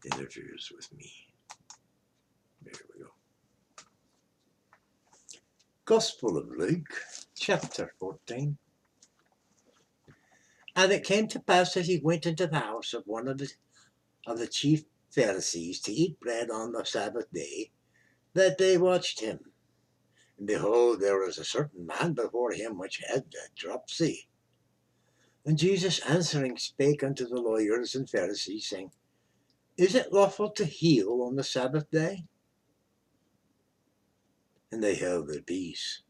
interferes with me. There we go. Gospel of Luke, chapter 14. And it came to pass as he went into the house of one of the chief Pharisees to eat bread on the Sabbath day, that they watched him. And behold, there was a certain man before him which had a dropsy. And Jesus answering spake unto the lawyers and Pharisees, saying, Is it lawful to heal on the Sabbath day? And they held their peace.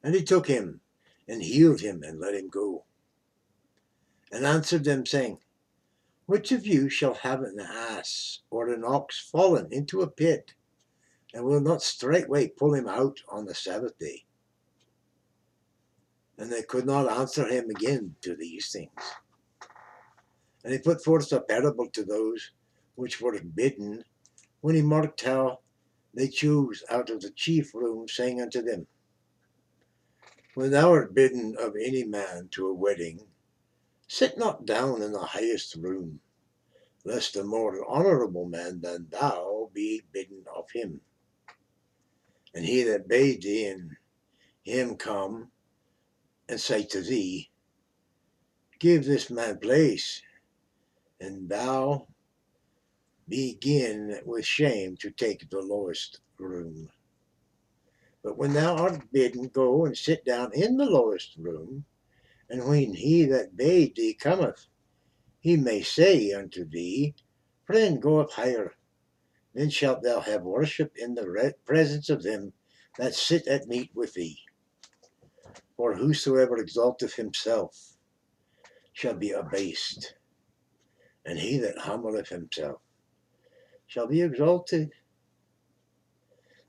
And he took him, and healed him, and let him go. And answered them, saying, Which of you shall have an ass or an ox fallen into a pit, and will not straightway pull him out on the Sabbath day? And they could not answer him again to these things. And he put forth a parable to those which were bidden, when he marked how they chose out of the chief room, saying unto them, When thou art bidden of any man to a wedding, sit not down in the highest room, lest a more honourable man than thou be bidden of him. And he that bade thee and him come and say to thee, Give this man place, and thou begin with shame to take the lowest room. But when thou art bidden, go and sit down in the lowest room, and when he that bade thee cometh, he may say unto thee, Friend, go up higher. Then shalt thou have worship in the presence of them that sit at meat with thee. For whosoever exalteth himself shall be abased, and he that humbleth himself shall be exalted.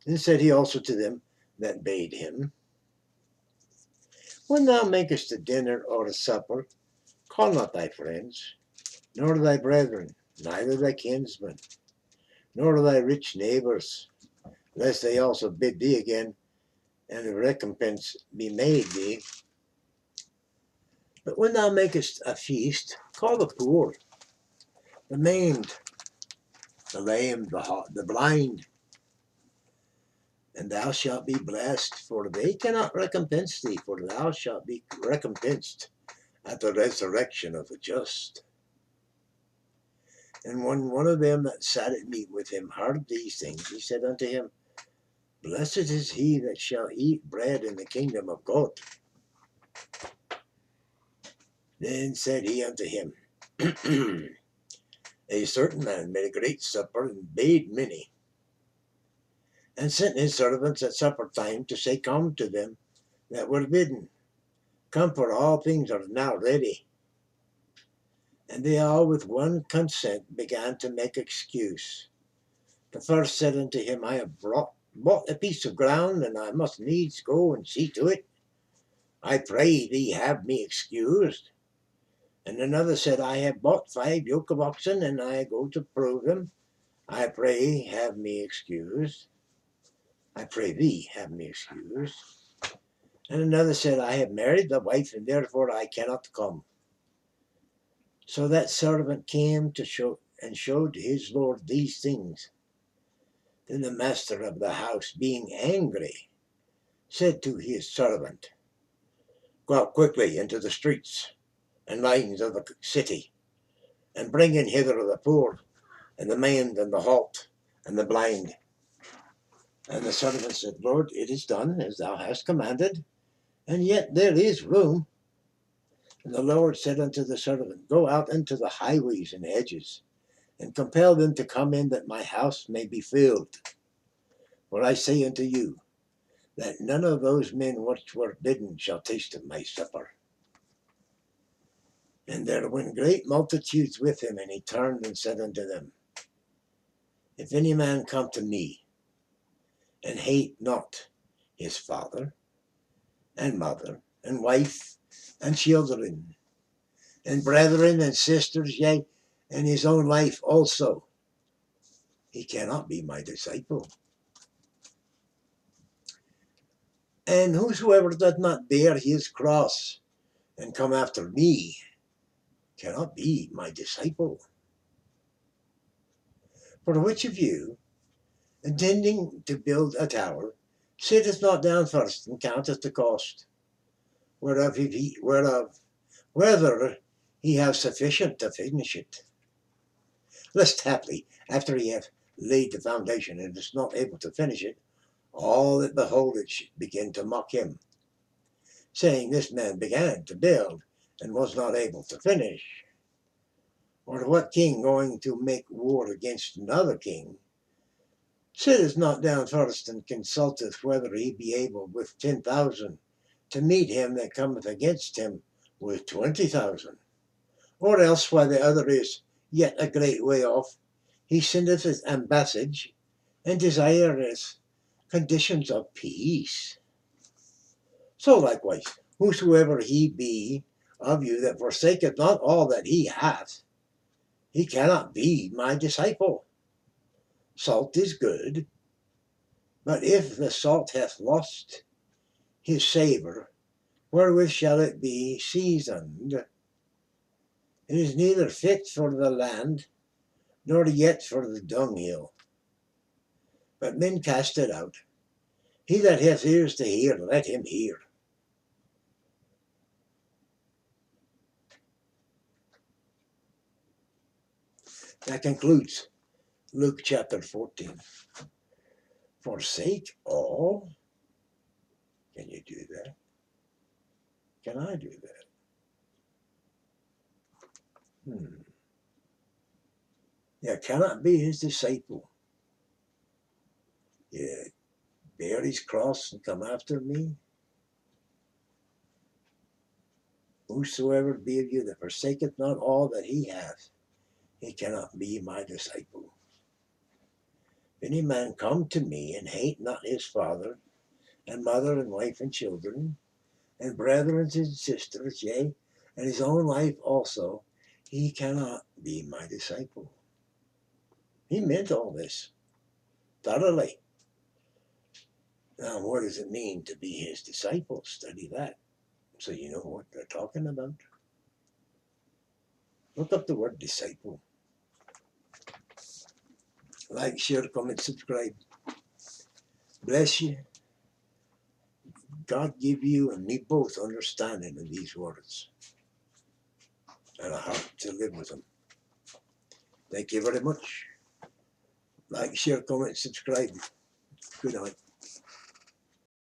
Then said he also to them that bade him, When thou makest a dinner or a supper, call not thy friends, nor thy brethren, neither thy kinsmen, nor thy rich neighbours, lest they also bid thee again, and a recompense be made thee. But when thou makest a feast, call the poor, the maimed, the lame, the blind, and thou shalt be blessed, for they cannot recompense thee, for thou shalt be recompensed at the resurrection of the just. And when one of them that sat at meat with him heard these things, he said unto him, Blessed is he that shall eat bread in the kingdom of God. Then said he unto him, A certain man made a great supper, and bade many, and sent his servants at supper time to say, Come to them that were bidden, come, for all things are now ready. And they all with one consent began to make excuse. The first said unto him, I have bought a piece of ground, and I must needs go and see to it. I pray thee have me excused. And another said, I have bought 5 yoke of oxen, and I go to prove them. I pray have me excused. I pray thee have me excused. And another said, I have married the wife, and therefore I cannot come. So that servant came to showed his lord these things. Then the master of the house, being angry, said to his servant, Go out quickly into the streets and lanes of the city, and bring in hither the poor, and the maimed, and the halt, and the blind. And the servant said, Lord, it is done as thou hast commanded, and yet there is room. And the Lord said unto the servant, Go out into the highways and hedges, and compel them to come in, that my house may be filled. For I say unto you, that none of those men which were bidden shall taste of my supper. And there went great multitudes with him, and he turned and said unto them, If any man come to me, and hate not his father, and mother, and wife, and children, and brethren, and sisters, yea, and his own life also, he cannot be my disciple. And whosoever doth not bear his cross, and come after me, cannot be my disciple. For which of you, intending to build a tower, sitteth not down first and counteth the cost, whereof whether he have sufficient to finish it? Lest haply, after he hath laid the foundation and is not able to finish it, all that behold it should begin to mock him, saying, This man began to build and was not able to finish. Or what king going to make war against another king sitteth not down first and consulteth whether he be able with 10,000 to meet him that cometh against him with 20,000? Or else, while the other is yet a great way off, he sendeth his ambassage and desireth conditions of peace. So likewise, whosoever he be of you that forsaketh not all that he hath, he cannot be my disciple. Salt is good, but if the salt hath lost his savour, wherewith shall it be seasoned? It is neither fit for the land, nor yet for the dunghill. But men cast it out. He that hath ears to hear, let him hear. That concludes Luke chapter 14. Forsake all? Can you do that? Can I do that? Yeah, cannot be his disciple. Yeah, bear his cross and come after me. Whosoever be of you that forsaketh not all that he hath, he cannot be my disciple. If any man come to me and hate not his father and mother and wife and children and brethren and sisters, yea, and his own life also, he cannot be my disciple. He meant all this thoroughly. Now, what does it mean to be his disciple? Study that so you know what they're talking about. Look up the word disciple. Like, share, comment, subscribe. Bless you. God give you and me both understanding of these words and a heart to live with them. Thank you very much. Like, share, comment, subscribe. Good night.